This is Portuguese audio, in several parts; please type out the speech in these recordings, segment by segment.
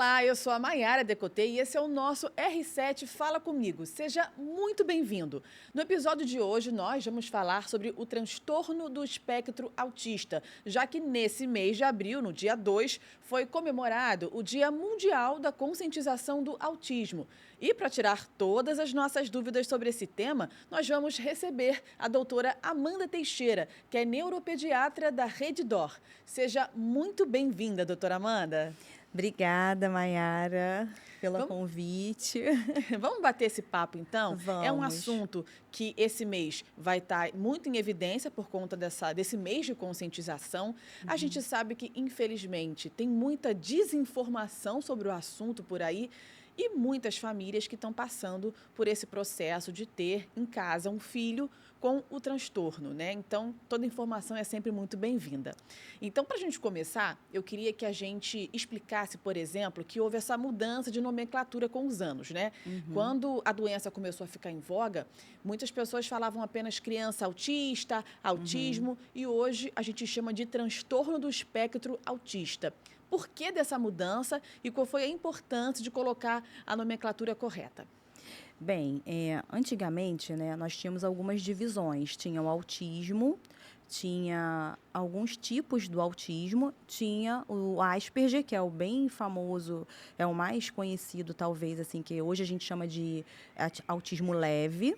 Olá, eu sou a Maiara Decotê e esse é o nosso R7 Fala Comigo. Seja muito bem-vindo. No episódio de hoje, nós vamos falar sobre o transtorno do espectro autista, já que nesse mês de abril, no dia 2, foi comemorado o Dia Mundial da Conscientização do Autismo. E para tirar todas as nossas dúvidas sobre esse tema, nós vamos receber a doutora Amanda Teixeira, que é neuropediatra da Rede DOR. Seja muito bem-vinda, doutora Amanda. Obrigada, Maiara, pelo Vamos, convite. vamos bater esse papo, então? É um Vamos. assunto que esse mês vai estar muito em evidência por conta desse mês de conscientização. A gente sabe que, infelizmente, tem muita desinformação sobre o assunto por aí e muitas famílias que estão passando por esse processo de ter em casa um filho com o transtorno, né? Então, toda informação é sempre muito bem-vinda. Então, para a gente começar, eu queria que a gente explicasse, por exemplo, que houve essa mudança de nomenclatura com os anos, né? Uhum. Quando a doença começou a ficar em voga, muitas pessoas falavam apenas criança autista, Uhum. autismo, e hoje a gente chama de transtorno do espectro autista. Por que dessa mudança e qual foi a importância de colocar a nomenclatura correta? Bem, antigamente, né, nós tínhamos algumas divisões. Tinha o autismo, tinha alguns tipos do autismo, tinha o Asperger, que é o bem famoso, é o mais conhecido, talvez, assim, que hoje a gente chama de autismo leve.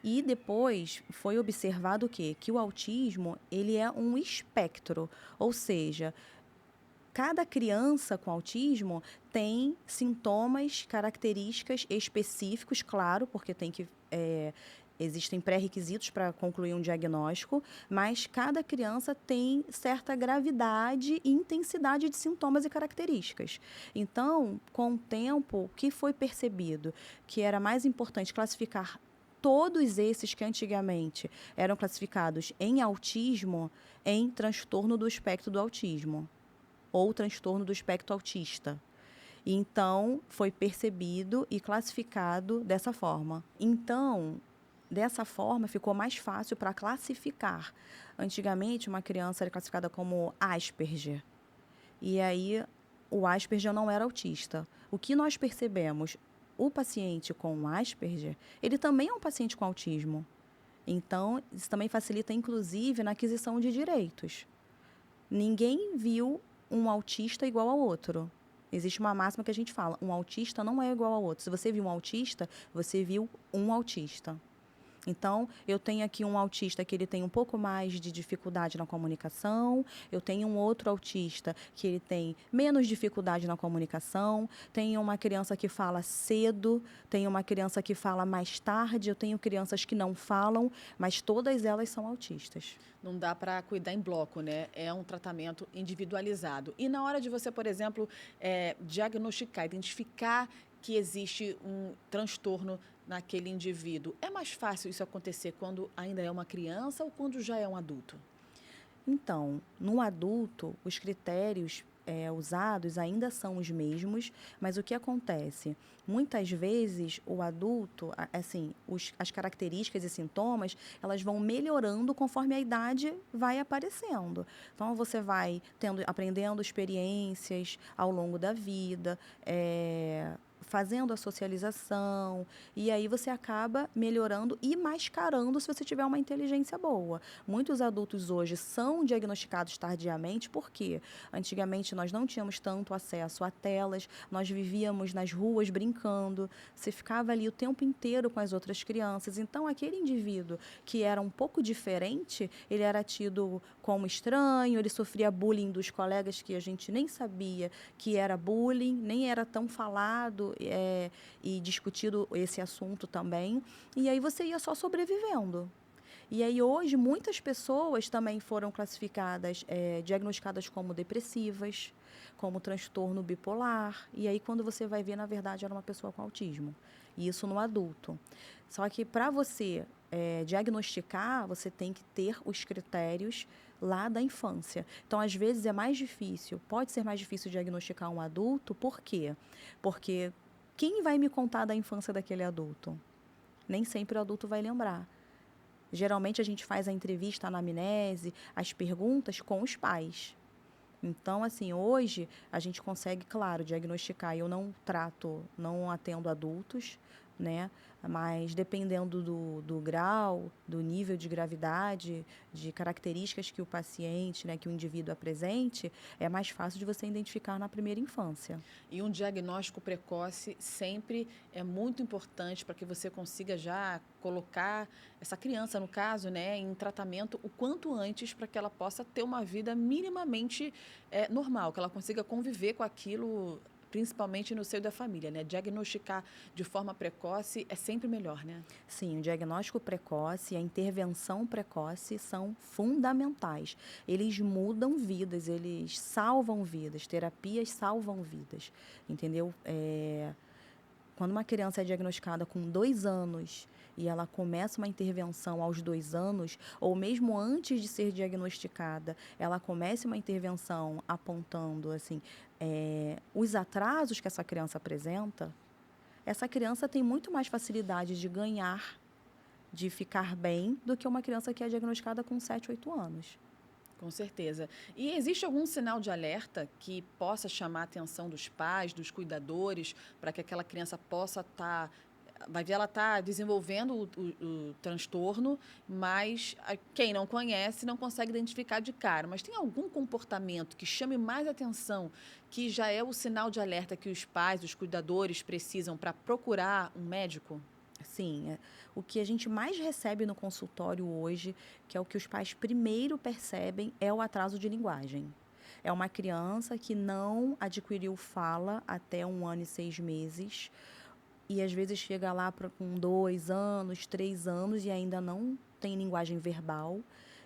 E depois foi observado o quê? Que o autismo, ele é um espectro, ou seja, cada criança com autismo tem sintomas, características específicos, claro, porque existem pré-requisitos para concluir um diagnóstico, mas cada criança tem certa gravidade e intensidade de sintomas e características. Então, com o tempo, o que foi percebido? Que era mais importante classificar todos esses que antigamente eram classificados em autismo, em transtorno do espectro do autismo ou transtorno do espectro autista. Então, foi percebido e classificado dessa forma. Então, dessa forma, ficou mais fácil para classificar. Antigamente, uma criança era classificada como Asperger. E aí, o Asperger não era autista. O que nós percebemos? O paciente com Asperger, ele também é um paciente com autismo. Então, isso também facilita, inclusive, na aquisição de direitos. Ninguém viu um autista igual ao outro. Existe uma máxima que a gente fala, um autista não é igual ao outro. Se você viu um autista, você viu um autista. Então, eu tenho aqui um autista que ele tem um pouco mais de dificuldade na comunicação, eu tenho um outro autista que ele tem menos dificuldade na comunicação, tenho uma criança que fala cedo, tenho uma criança que fala mais tarde, eu tenho crianças que não falam, mas todas elas são autistas. Não dá para cuidar em bloco, né? É um tratamento individualizado. E na hora de você, por exemplo, diagnosticar, identificar que existe um transtorno naquele indivíduo, é mais fácil isso acontecer quando ainda é uma criança ou quando já é um adulto? Então, no adulto, os critérios usados ainda são os mesmos, mas o que acontece? Muitas vezes o adulto, assim, as características e sintomas, elas vão melhorando conforme a idade vai aparecendo. Então, você vai aprendendo experiências ao longo da vida, fazendo a socialização, e aí você acaba melhorando e mascarando se você tiver uma inteligência boa. Muitos adultos hoje são diagnosticados tardiamente, porque antigamente nós não tínhamos tanto acesso a telas, nós vivíamos nas ruas brincando, você ficava ali o tempo inteiro com as outras crianças. Então, aquele indivíduo que era um pouco diferente, ele era tido como estranho, ele sofria bullying dos colegas que a gente nem sabia que era bullying, nem era tão falado e discutido esse assunto também. E aí você ia só sobrevivendo. E aí hoje muitas pessoas também foram classificadas, diagnosticadas como depressivas, como transtorno bipolar. E aí quando você vai ver, na verdade, era uma pessoa com autismo. E isso no adulto. Só que para você diagnosticar, você tem que ter os critérios lá da infância. Então, às vezes, é mais difícil, pode ser mais difícil diagnosticar um adulto, por quê? Porque quem vai me contar da infância daquele adulto? Nem sempre o adulto vai lembrar. Geralmente a gente faz a entrevista, a anamnese, as perguntas com os pais. Então, assim, hoje a gente consegue, claro, diagnosticar. Eu não trato, não atendo adultos, né? Mas dependendo do grau, do nível de gravidade, de características que o paciente, né, que o indivíduo apresente, é mais fácil de você identificar na primeira infância. E um diagnóstico precoce sempre é muito importante para que você consiga já colocar essa criança, no caso, né, em tratamento o quanto antes para que ela possa ter uma vida minimamente normal, que ela consiga conviver com aquilo, principalmente no seio da família, né? Diagnosticar de forma precoce é sempre melhor, né? Sim, o diagnóstico precoce e a intervenção precoce são fundamentais. Eles mudam vidas, eles salvam vidas, terapias salvam vidas, entendeu? Quando uma criança é diagnosticada com 2 anos e ela começa uma intervenção aos 2 anos, ou mesmo antes de ser diagnosticada, ela começa uma intervenção apontando assim, os atrasos que essa criança apresenta, essa criança tem muito mais facilidade de ganhar, de ficar bem, do que uma criança que é diagnosticada com 7, 8 anos. Com certeza. E existe algum sinal de alerta que possa chamar a atenção dos pais, dos cuidadores, para que aquela criança possa estar. Vai ver, ela está desenvolvendo o transtorno, mas quem não conhece não consegue identificar de cara. Mas tem algum comportamento que chame mais atenção, que já é o sinal de alerta que os pais, os cuidadores precisam para procurar um médico? Sim, o que a gente mais recebe no consultório hoje, que é o que os pais primeiro percebem, é o atraso de linguagem. É uma criança que não adquiriu fala até 1 ano e 6 meses e às vezes chega lá com 2 anos, 3 anos e ainda não tem linguagem verbal.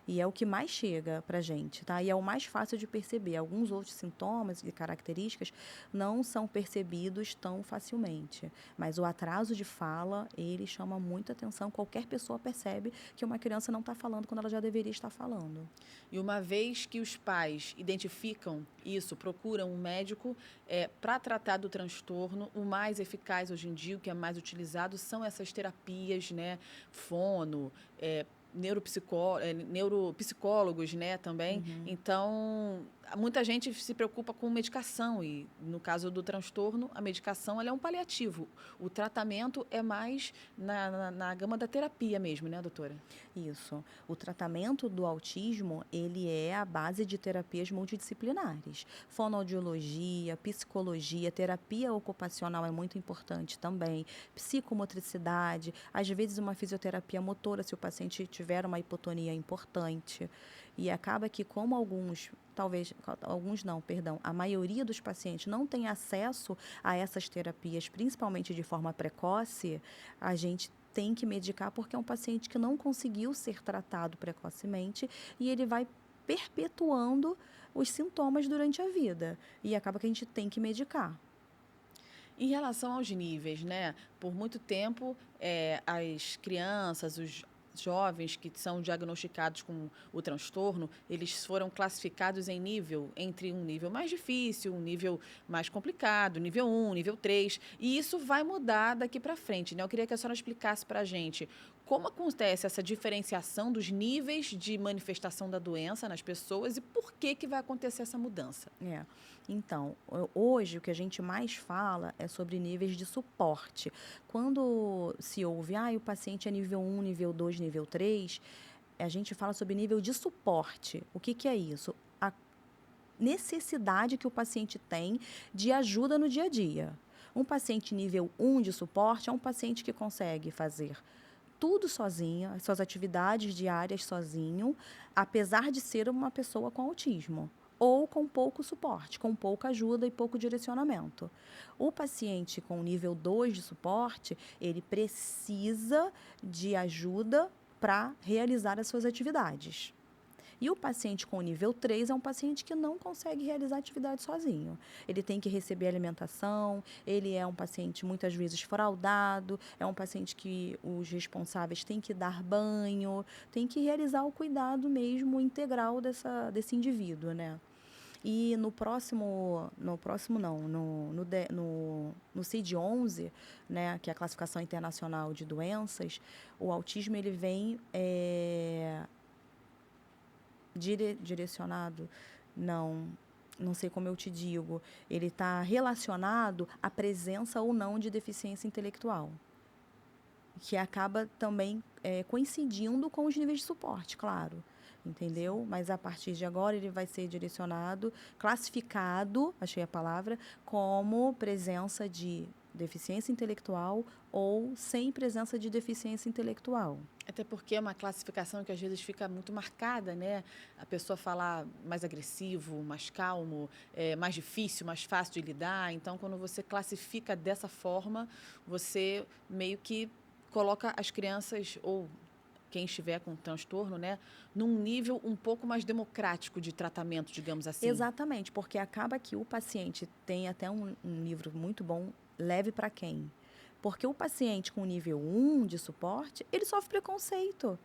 E é o que mais chega para a gente, tá? E é o mais fácil de perceber. Alguns outros sintomas e características não são percebidos tão facilmente. Mas o atraso de fala, ele chama muita atenção. Qualquer pessoa percebe que uma criança não está falando quando ela já deveria estar falando. E uma vez que os pais identificam isso, procuram um médico para tratar do transtorno, o mais eficaz hoje em dia, o que é mais utilizado, são essas terapias, né? Fono, neuropsicólogos, né, também. Uhum. Então, muita gente se preocupa com medicação e, no caso do transtorno, a medicação ela é um paliativo. O tratamento é mais na gama da terapia mesmo, né, doutora? Isso. O tratamento do autismo, ele é a base de terapias multidisciplinares. Fonoaudiologia, psicologia, terapia ocupacional é muito importante também, psicomotricidade, às vezes uma fisioterapia motora, se o paciente tiver uma hipotonia importante. E acaba que, como alguns não, perdão, a maioria dos pacientes não tem acesso a essas terapias, principalmente de forma precoce, a gente tem que medicar porque é um paciente que não conseguiu ser tratado precocemente e ele vai perpetuando os sintomas durante a vida. E acaba que a gente tem que medicar. Em relação aos níveis, né? Por muito tempo, as crianças, os jovens que são diagnosticados com o transtorno, eles foram classificados em nível, entre um nível mais difícil, um nível mais complicado, nível 1, nível 3, e isso vai mudar daqui para frente, né? Eu queria que a senhora explicasse para a gente como acontece essa diferenciação dos níveis de manifestação da doença nas pessoas e por que vai acontecer essa mudança. Então, hoje o que a gente mais fala é sobre níveis de suporte. Quando se ouve, o paciente é nível 1, nível 2, nível 3, a gente fala sobre nível de suporte. O que é isso? A necessidade que o paciente tem de ajuda no dia a dia. Um paciente nível 1 de suporte é um paciente que consegue fazer tudo sozinho, as suas atividades diárias sozinho, apesar de ser uma pessoa com autismo, ou com pouco suporte, com pouca ajuda e pouco direcionamento. O paciente com nível 2 de suporte, ele precisa de ajuda para realizar as suas atividades. E o paciente com nível 3 é um paciente que não consegue realizar atividade sozinho. Ele tem que receber alimentação, ele é um paciente muitas vezes fraldado, é um paciente que os responsáveis têm que dar banho, tem que realizar o cuidado mesmo integral desse indivíduo, né? E no CID-11, né, que é a classificação internacional de doenças, o autismo ele vem direcionado, não, não sei como eu te digo, ele está relacionado à presença ou não de deficiência intelectual, que acaba também coincidindo com os níveis de suporte, claro, entendeu? Mas a partir de agora ele vai ser direcionado, classificado, achei a palavra, como presença de deficiência intelectual ou sem presença de deficiência intelectual. Até porque é uma classificação que às vezes fica muito marcada, né? A pessoa falar mais agressivo, mais calmo, mais difícil, mais fácil de lidar. Então, quando você classifica dessa forma, você meio que coloca as crianças ou quem estiver com transtorno, né, num nível um pouco mais democrático de tratamento, digamos assim. Exatamente, porque acaba que o paciente tem até um livro muito bom, Leve para Quem? Porque o paciente com nível 1 de suporte, ele sofre preconceito.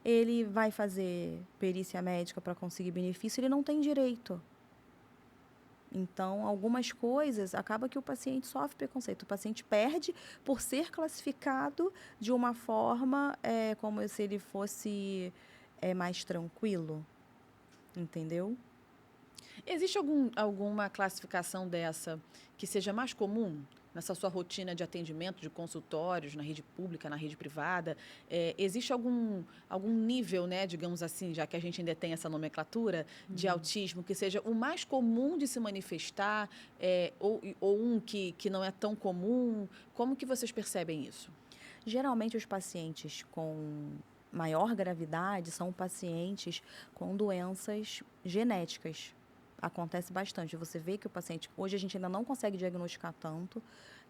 Ele vai fazer perícia médica para conseguir benefício, ele não tem direito. Então, algumas coisas, acaba que o paciente sofre preconceito. O paciente perde por ser classificado de uma forma como se ele fosse mais tranquilo, entendeu? Existe alguma classificação dessa que seja mais comum nessa sua rotina de atendimento, de consultórios, na rede pública, na rede privada? Existe algum nível, né, digamos assim, já que a gente ainda tem essa nomenclatura, de autismo, que seja o mais comum de se manifestar, ou um que não é tão comum? Como que vocês percebem isso? Geralmente, os pacientes com maior gravidade são pacientes com doenças genéticas. Acontece bastante. Você vê que o paciente... Hoje, a gente ainda não consegue diagnosticar tanto,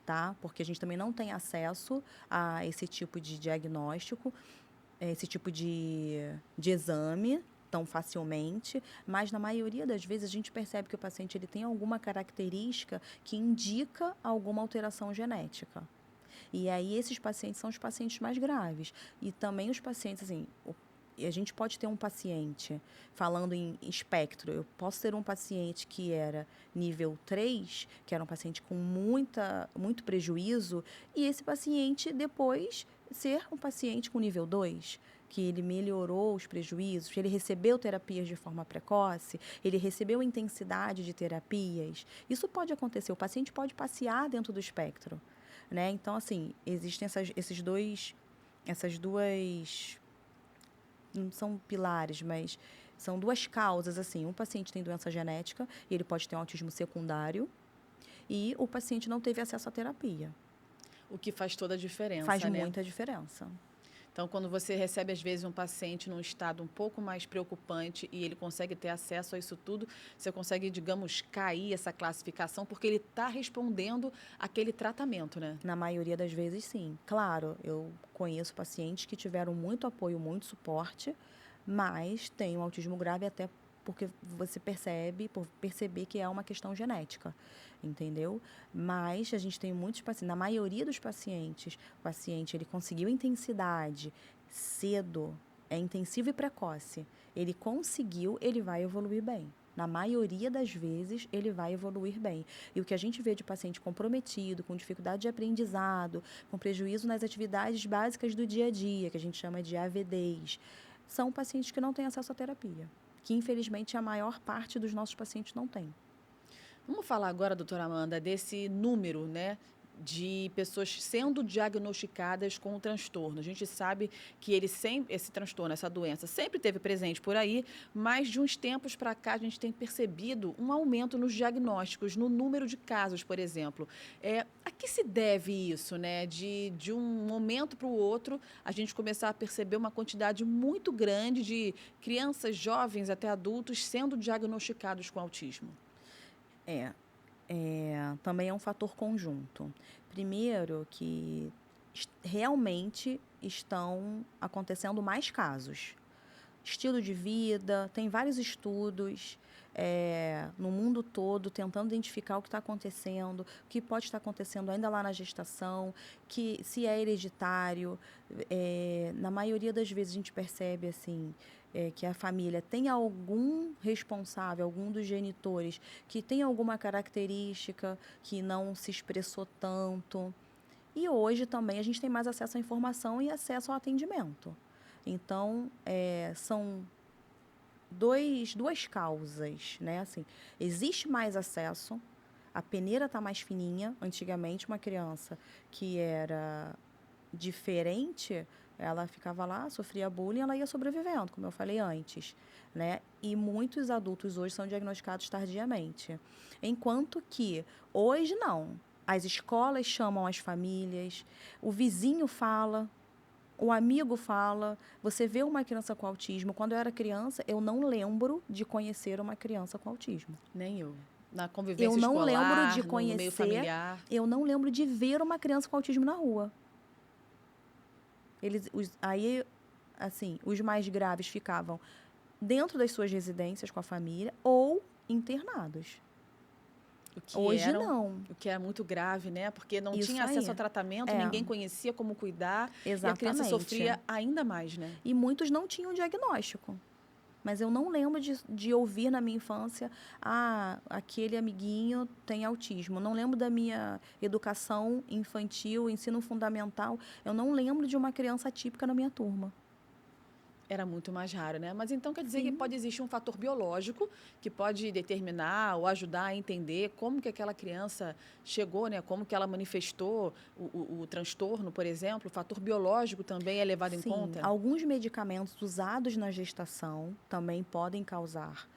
tá? Porque a gente também não tem acesso a esse tipo de diagnóstico, esse tipo de exame tão facilmente, mas na maioria das vezes a gente percebe que o paciente ele tem alguma característica que indica alguma alteração genética. E aí esses pacientes são os pacientes mais graves. E também os pacientes, assim, a gente pode ter um paciente, falando em espectro, eu posso ter um paciente que era nível 3, que era um paciente com muito prejuízo, e esse paciente depois ser um paciente com nível 2, que ele melhorou os prejuízos, que ele recebeu terapias de forma precoce, ele recebeu intensidade de terapias. Isso pode acontecer, o paciente pode passear dentro do espectro, né? Então, assim, existem essas duas, não são pilares, mas são duas causas, assim. Um paciente tem doença genética e ele pode ter um autismo secundário e o paciente não teve acesso à terapia. O que faz toda a diferença, Faz né? muita diferença. Então, quando você recebe, às vezes, um paciente num estado um pouco mais preocupante e ele consegue ter acesso a isso tudo, você consegue, digamos, cair essa classificação, porque ele está respondendo àquele tratamento, né? Na maioria das vezes, sim. Claro, eu conheço pacientes que tiveram muito apoio, muito suporte, mas tem um autismo grave até porque você percebe, por perceber que é uma questão genética, entendeu? Mas a gente tem muitos pacientes, na maioria dos pacientes, o paciente ele conseguiu intensidade cedo, é intensivo e precoce. Ele conseguiu, ele vai evoluir bem. Na maioria das vezes, ele vai evoluir bem. E o que a gente vê de paciente comprometido, com dificuldade de aprendizado, com prejuízo nas atividades básicas do dia a dia, que a gente chama de AVDs, são pacientes que não têm acesso à terapia, que infelizmente a maior parte dos nossos pacientes não tem. Vamos falar agora, doutora Amanda, desse número, né, de pessoas sendo diagnosticadas com o transtorno. A gente sabe que esse transtorno, essa doença, sempre esteve presente por aí, mas de uns tempos para cá a gente tem percebido um aumento nos diagnósticos, no número de casos, por exemplo. A que se deve isso, né? De um momento para o outro, a gente começar a perceber uma quantidade muito grande de crianças, jovens, até adultos, sendo diagnosticados com autismo. Também é um fator conjunto. Primeiro, que realmente estão acontecendo mais casos. Estilo de vida, tem vários estudos no mundo todo tentando identificar o que está acontecendo, o que pode estar acontecendo ainda lá na gestação, que se é hereditário. Na maioria das vezes a gente percebe assim, que a família tem algum responsável, algum dos genitores, que tem alguma característica que não se expressou tanto. E hoje também a gente tem mais acesso à informação e acesso ao atendimento. Então, são duas causas, né? Assim, existe mais acesso, a peneira está mais fininha. Antigamente, uma criança que era diferente, ela ficava lá, sofria bullying, ela ia sobrevivendo, como eu falei antes, né? E muitos adultos hoje são diagnosticados tardiamente. Enquanto que hoje não. As escolas chamam as famílias, o vizinho fala, o amigo fala. Você vê uma criança com autismo. Quando eu era criança, eu não lembro de conhecer uma criança com autismo. Nem eu. Na Eu convivência não lembro de escolar, no meio conhecer, familiar. eu não lembro de ver uma criança com autismo na rua. Aí, assim, os mais graves ficavam dentro das suas residências com a família ou internados. Hoje não. O que era muito grave, né? Porque não Isso tinha aí. acesso ao tratamento, ninguém conhecia como cuidar. E a criança Exatamente. sofria ainda mais, né? E muitos não tinham diagnóstico. Mas eu não lembro de ouvir na minha infância, aquele amiguinho tem autismo. Não lembro da minha educação infantil, ensino fundamental. Eu não lembro de uma criança atípica na minha turma. Era muito mais raro, né? Mas então quer dizer Sim. que pode existir um fator biológico que pode determinar ou ajudar a entender como que aquela criança chegou, né? Como que ela manifestou o transtorno, por exemplo. O fator biológico também é levado em conta? Sim, alguns medicamentos usados na gestação também podem causar,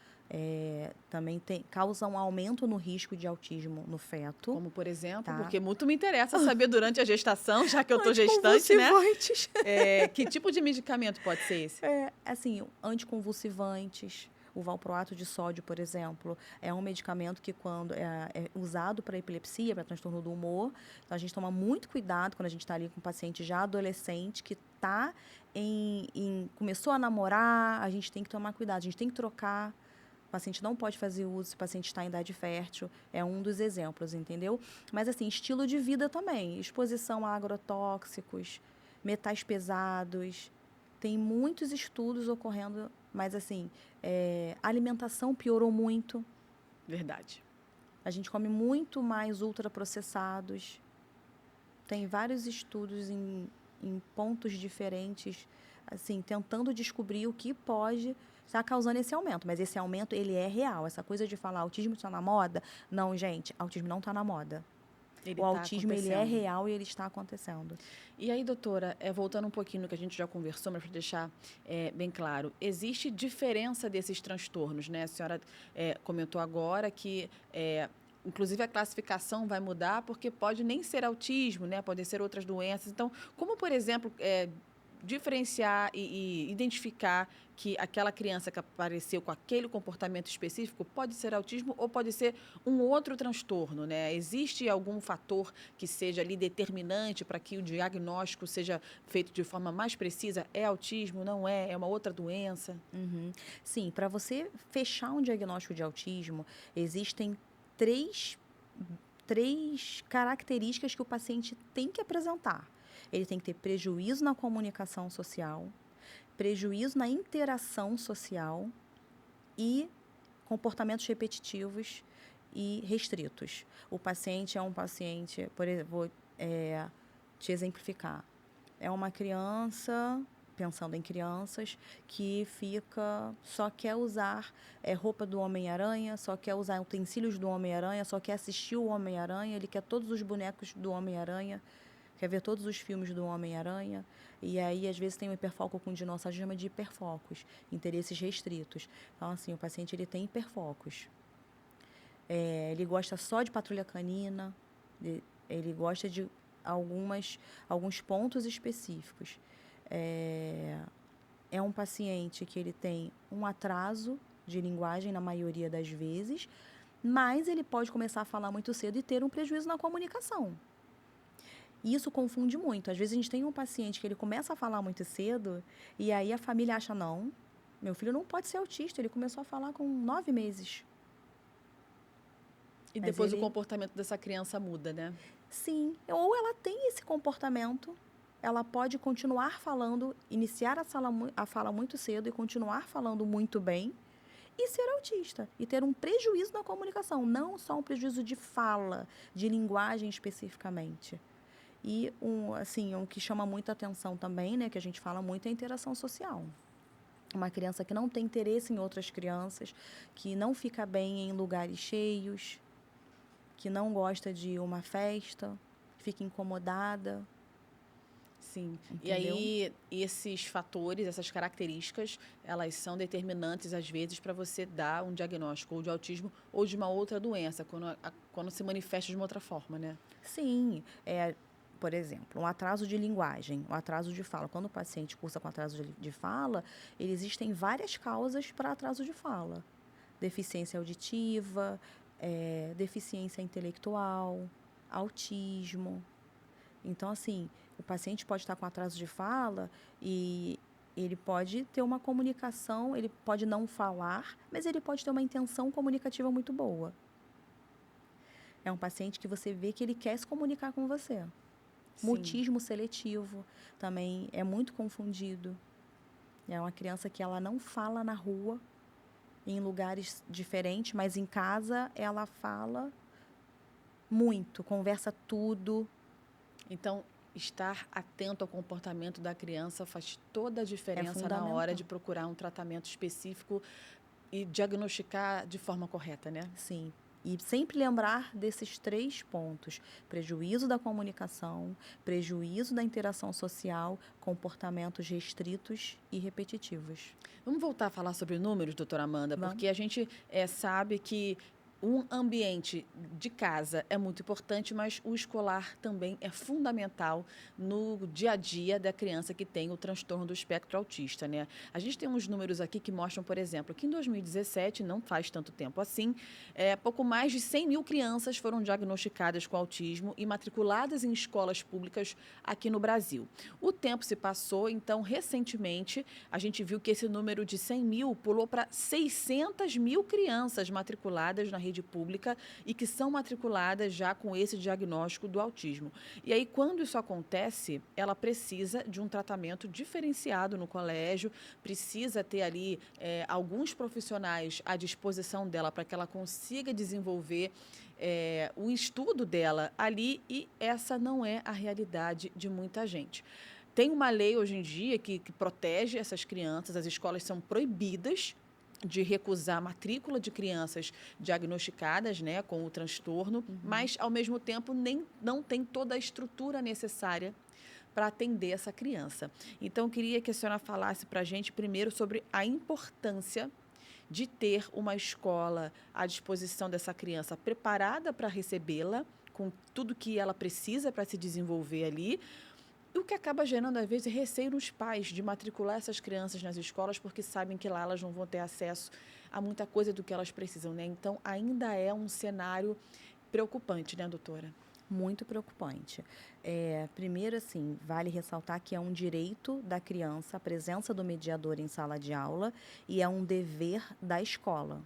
causam aumento no risco de autismo no feto. Como, por exemplo, tá? porque muito me interessa saber durante a gestação, já que eu estou gestante, né? Que tipo de medicamento pode ser esse? Assim, anticonvulsivantes. O valproato de sódio, por exemplo, é um medicamento que, quando é usado para epilepsia, para transtorno do humor, então a gente toma muito cuidado quando a gente está ali com um paciente já adolescente que está começou a namorar, a gente tem que tomar cuidado, a gente tem que trocar. O paciente não pode fazer uso se o paciente está em idade fértil. É um dos exemplos, entendeu? Mas, assim, estilo de vida também. Exposição a agrotóxicos, metais pesados. Tem muitos estudos ocorrendo, mas, assim, alimentação piorou muito. Verdade. A gente come muito mais ultraprocessados. Tem vários estudos em pontos diferentes, assim, tentando descobrir o que pode estar causando esse aumento. Mas esse aumento, ele é real. Essa coisa de falar autismo está na moda, não, gente, autismo não está na moda. O autismo, ele é real e ele está acontecendo. E aí, doutora, voltando um pouquinho no que a gente já conversou, mas para deixar bem claro, existe diferença desses transtornos, né? A senhora comentou agora que, inclusive, a classificação vai mudar porque pode nem ser autismo, né? Podem ser outras doenças. Então, como, por exemplo, diferenciar e identificar que aquela criança que apareceu com aquele comportamento específico pode ser autismo ou pode ser um outro transtorno, né? Existe algum fator que seja ali determinante para que o diagnóstico seja feito de forma mais precisa? É autismo? Não é? É uma outra doença? Uhum. Sim, para você fechar um diagnóstico de autismo, existem três características que o paciente tem que apresentar. Ele tem que ter prejuízo na comunicação social, prejuízo na interação social e comportamentos repetitivos e restritos. O paciente é um paciente, por exemplo, vou te exemplificar. É uma criança, pensando em crianças, que só quer usar roupa do Homem-Aranha, só quer usar utensílios do Homem-Aranha, só quer assistir o Homem-Aranha, ele quer todos os bonecos do Homem-Aranha, quer ver todos os filmes do Homem-Aranha, e aí, às vezes, tem um hiperfoco com dinossauro, chama de hiperfocos, interesses restritos. Então, assim, o paciente, ele tem hiperfocos. Ele gosta só de patrulha canina, ele gosta de alguns pontos específicos. É um paciente que ele tem um atraso de linguagem, na maioria das vezes, mas ele pode começar a falar muito cedo e ter um prejuízo na comunicação. E isso confunde muito. Às vezes a gente tem um paciente que ele começa a falar muito cedo e aí a família acha, não, meu filho não pode ser autista, ele começou a falar com 9 meses. E depois o comportamento dessa criança muda, né? Sim. Ou ela tem esse comportamento, ela pode continuar falando, iniciar a fala muito cedo e continuar falando muito bem e ser autista. E ter um prejuízo na comunicação, não só um prejuízo de fala, de linguagem especificamente. E um que chama muita atenção também, né, que a gente fala muito, é a interação social. uma criança que não tem interesse em outras crianças, que não fica bem em lugares cheios, que não gosta de uma festa, fica incomodada, Sim. E entendeu? aí, esses fatores, essas características, elas são determinantes, às vezes, para você dar um diagnóstico ou de autismo ou de uma outra doença, quando se manifesta de uma outra forma, né? Sim, por exemplo, um atraso de linguagem, um atraso de fala. Quando o paciente cursa com atraso de fala, existem várias causas para atraso de fala. Deficiência auditiva, deficiência intelectual, autismo. Então, assim, o paciente pode estar com atraso de fala e ele pode ter uma comunicação, ele pode não falar, mas ele pode ter uma intenção comunicativa muito boa. É um paciente que você vê que ele quer se comunicar com você. Sim. Mutismo seletivo também é muito confundido. É uma criança que ela não fala na rua, em lugares diferentes, mas em casa ela fala muito, conversa tudo. Então, estar atento ao comportamento da criança faz toda a É diferença na hora fundamental. de procurar um tratamento específico e diagnosticar de forma correta, né? Sim. E sempre lembrar desses 3 pontos: prejuízo da comunicação, prejuízo da interação social, comportamentos restritos e repetitivos. Vamos voltar a falar sobre números, doutora Amanda, Vamos? porque a gente sabe que um ambiente de casa é muito importante, mas o escolar também é fundamental no dia a dia da criança que tem o transtorno do espectro autista, né? A gente tem uns números aqui que mostram, por exemplo, que em 2017, não faz tanto tempo assim, pouco mais de 100 mil crianças foram diagnosticadas com autismo e matriculadas em escolas públicas aqui no Brasil. O tempo se passou, então, recentemente, a gente viu que esse número de 100 mil pulou para 600 mil crianças matriculadas na rede pública e que são matriculadas já com esse diagnóstico do autismo. E aí, quando isso acontece, ela precisa de um tratamento diferenciado no colégio, precisa ter ali alguns profissionais à disposição dela para que ela consiga desenvolver o estudo dela ali, e essa não é a realidade de muita gente. Tem uma lei hoje em dia que protege essas crianças, as escolas são proibidas de recusar a matrícula de crianças diagnosticadas, né, com o transtorno, Uhum. mas, ao mesmo tempo, não tem toda a estrutura necessária para atender essa criança. Então, eu queria que a senhora falasse para a gente primeiro sobre a importância de ter uma escola à disposição dessa criança preparada para recebê-la, com tudo que ela precisa para se desenvolver ali, o que acaba gerando, às vezes, receio nos pais de matricular essas crianças nas escolas, porque sabem que lá elas não vão ter acesso a muita coisa do que elas precisam, né? Então, ainda é um cenário preocupante, né, doutora? Muito preocupante. Primeiro, assim, vale ressaltar que é um direito da criança a presença do mediador em sala de aula e é um dever da escola.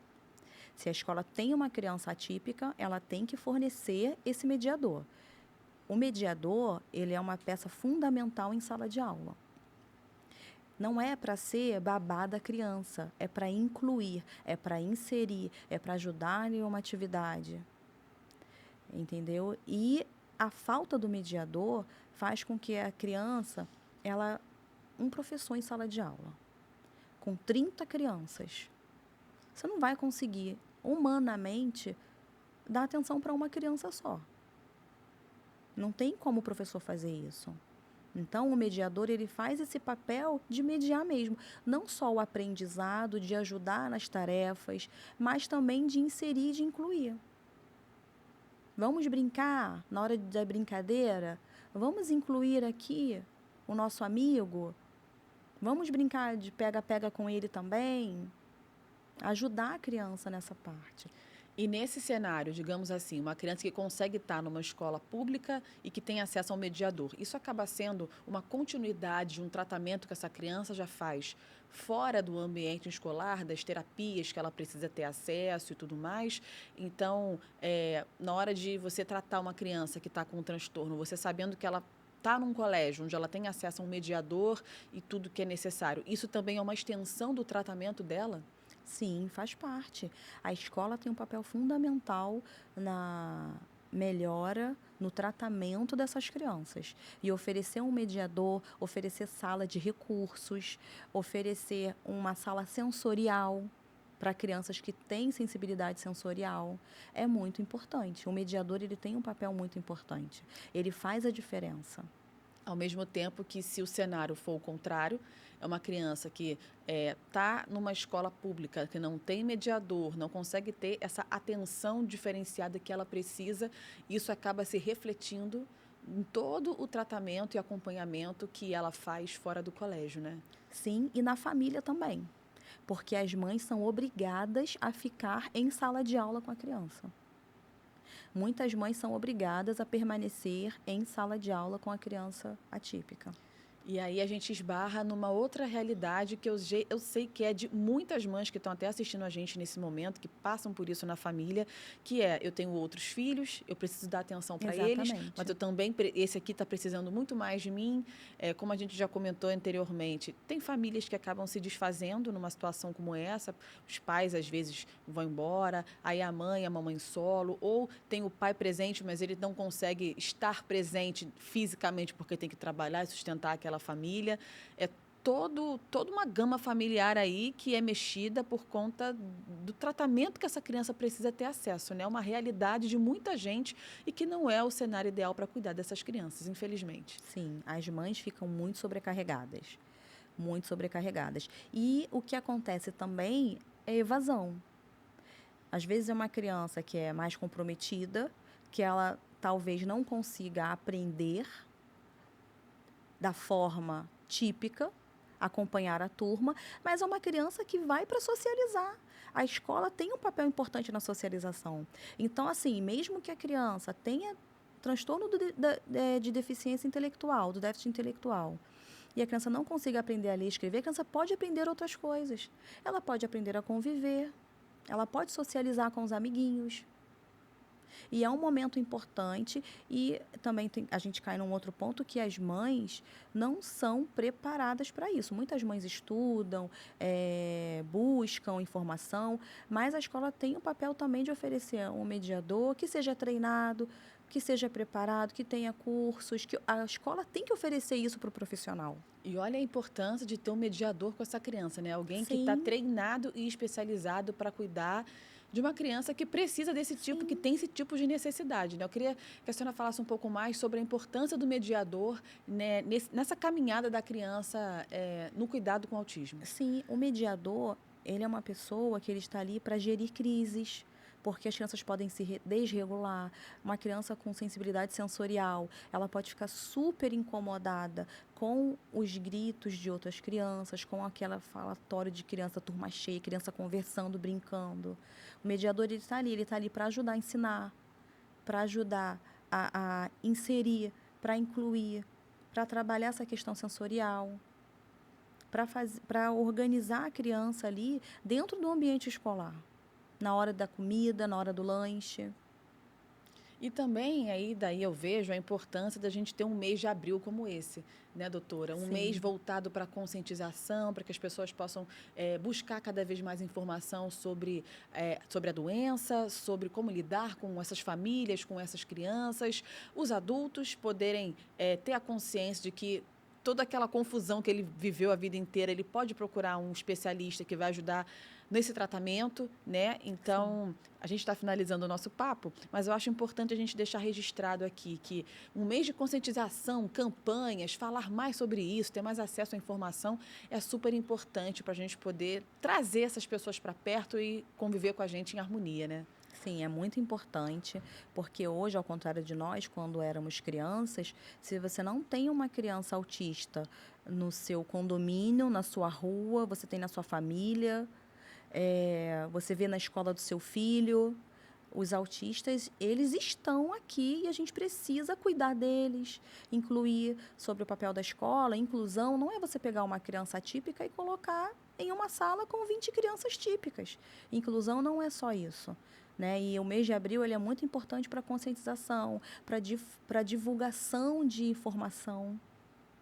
Se a escola tem uma criança atípica, ela tem que fornecer esse mediador. O mediador, ele é uma peça fundamental em sala de aula. Não é para ser babá da criança, é para incluir, é para inserir, é para ajudar em uma atividade, entendeu? E a falta do mediador faz com que a criança, um professor em sala de aula, com 30 crianças, você não vai conseguir humanamente dar atenção para uma criança só. Não tem como o professor fazer isso. Então, o mediador, ele faz esse papel de mediar mesmo. Não só o aprendizado, de ajudar nas tarefas, mas também de inserir e de incluir. Vamos brincar na hora da brincadeira? Vamos incluir aqui o nosso amigo? Vamos brincar de pega-pega com ele também? Ajudar a criança nessa parte. E nesse cenário, digamos assim, uma criança que consegue estar numa escola pública e que tem acesso ao mediador, isso acaba sendo uma continuidade de um tratamento que essa criança já faz fora do ambiente escolar, das terapias que ela precisa ter acesso e tudo mais. Então, na hora de você tratar uma criança que está com um transtorno, você sabendo que ela está num colégio onde ela tem acesso a um mediador e tudo que é necessário, isso também é uma extensão do tratamento dela? Sim, faz parte. A escola tem um papel fundamental na melhora no tratamento dessas crianças. E oferecer um mediador, oferecer sala de recursos, oferecer uma sala sensorial para crianças que têm sensibilidade sensorial é muito importante. O mediador ele tem um papel muito importante. Ele faz a diferença. Ao mesmo tempo que, se o cenário for o contrário, é uma criança que está numa escola pública, que não tem mediador, não consegue ter essa atenção diferenciada que ela precisa, isso acaba se refletindo em todo o tratamento e acompanhamento que ela faz fora do colégio, né? Sim, e na família também. Porque as mães são obrigadas a ficar em sala de aula com a criança. Muitas mães são obrigadas a permanecer em sala de aula com a criança atípica. E aí a gente esbarra numa outra realidade que eu sei que é de muitas mães que estão até assistindo a gente nesse momento, que passam por isso na família, que é, eu tenho outros filhos, eu preciso dar atenção para eles, mas eu também, esse aqui está precisando muito mais de mim. Como a gente já comentou anteriormente, tem famílias que acabam se desfazendo numa situação como essa, os pais às vezes vão embora, aí a mamãe solo, ou tem o pai presente, mas ele não consegue estar presente fisicamente porque tem que trabalhar e sustentar aquela família. É toda uma gama familiar aí que é mexida por conta do tratamento que essa criança precisa ter acesso, né? Uma realidade de muita gente e que não é o cenário ideal para cuidar dessas crianças, infelizmente. Sim, as mães ficam muito sobrecarregadas. Muito sobrecarregadas. E o que acontece também é evasão. Às vezes é uma criança que é mais comprometida, que ela talvez não consiga aprender da forma típica, acompanhar a turma, mas é uma criança que vai para socializar. A escola tem um papel importante na socialização. Então, assim, mesmo que a criança tenha transtorno de deficiência intelectual, do déficit intelectual, e a criança não consiga aprender a ler e escrever, a criança pode aprender outras coisas. Ela pode aprender a conviver, ela pode socializar com os amiguinhos. E é um momento importante e também a gente cai num outro ponto que as mães não são preparadas para isso. Muitas mães estudam, buscam informação, mas a escola tem o papel também de oferecer um mediador que seja treinado, que seja preparado, que tenha cursos, que a escola tem que oferecer isso para o profissional. E olha a importância de ter um mediador com essa criança, né? Alguém que está Sim. treinado e especializado para cuidar de uma criança que precisa desse tipo, Sim. que tem esse tipo de necessidade, né? Eu queria que a senhora falasse um pouco mais sobre a importância do mediador, né, nessa caminhada da criança no cuidado com o autismo. Sim, o mediador, ele é uma pessoa que ele está ali para gerir crises, porque as crianças podem se desregular. Uma criança com sensibilidade sensorial, ela pode ficar super incomodada com os gritos de outras crianças, com aquela falatório de criança turma cheia, criança conversando, brincando. O mediador, ele está ali para ajudar a ensinar, para ajudar a inserir, para incluir, para trabalhar essa questão sensorial, para organizar a criança ali dentro do ambiente escolar, na hora da comida, na hora do lanche. E também, daí eu vejo a importância da gente ter um mês de abril como esse, né, doutora? Um Sim. mês voltado para a conscientização, para que as pessoas possam buscar cada vez mais informação sobre a doença, sobre como lidar com essas famílias, com essas crianças, os adultos poderem ter a consciência de que toda aquela confusão que ele viveu a vida inteira, ele pode procurar um especialista que vai ajudar nesse tratamento, né? Então, sim, a gente está finalizando o nosso papo, mas eu acho importante a gente deixar registrado aqui que um mês de conscientização, campanhas, falar mais sobre isso, ter mais acesso à informação é super importante para a gente poder trazer essas pessoas para perto e conviver com a gente em harmonia, né? Sim, é muito importante, porque hoje, ao contrário de nós, quando éramos crianças, se você não tem uma criança autista no seu condomínio, na sua rua, você tem na sua família, você vê na escola do seu filho, os autistas, eles estão aqui e a gente precisa cuidar deles, incluir sobre o papel da escola. Inclusão não é você pegar uma criança atípica e colocar em uma sala com 20 crianças típicas. Inclusão não é só isso, né? E o mês de abril ele é muito importante para a conscientização, para divulgação de informação,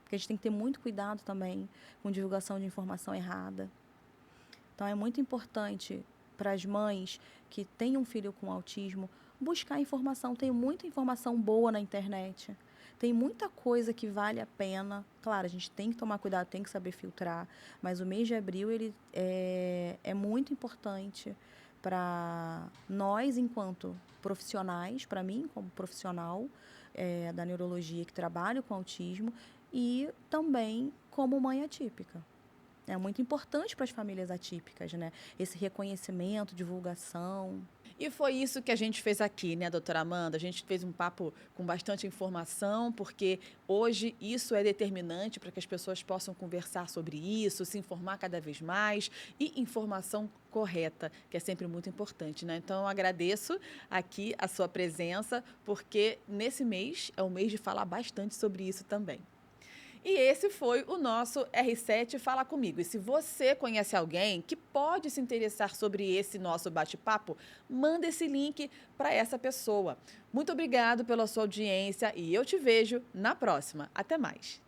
porque a gente tem que ter muito cuidado também com divulgação de informação errada. Então, é muito importante para as mães que têm um filho com autismo buscar informação. Tem muita informação boa na internet. Tem muita coisa que vale a pena. Claro, a gente tem que tomar cuidado, tem que saber filtrar. Mas o mês de abril ele é muito importante para nós, enquanto profissionais, para mim, como profissional da neurologia que trabalho com autismo, e também como mãe atípica. É muito importante para as famílias atípicas, né? Esse reconhecimento, divulgação. E foi isso que a gente fez aqui, né, doutora Amanda? A gente fez um papo com bastante informação, porque hoje isso é determinante para que as pessoas possam conversar sobre isso, se informar cada vez mais e informação correta, que é sempre muito importante, né? Então, eu agradeço aqui a sua presença, porque nesse mês é o mês de falar bastante sobre isso também. E esse foi o nosso R7 Fala Comigo. E se você conhece alguém que pode se interessar sobre esse nosso bate-papo, manda esse link para essa pessoa. Muito obrigado pela sua audiência e eu te vejo na próxima. Até mais.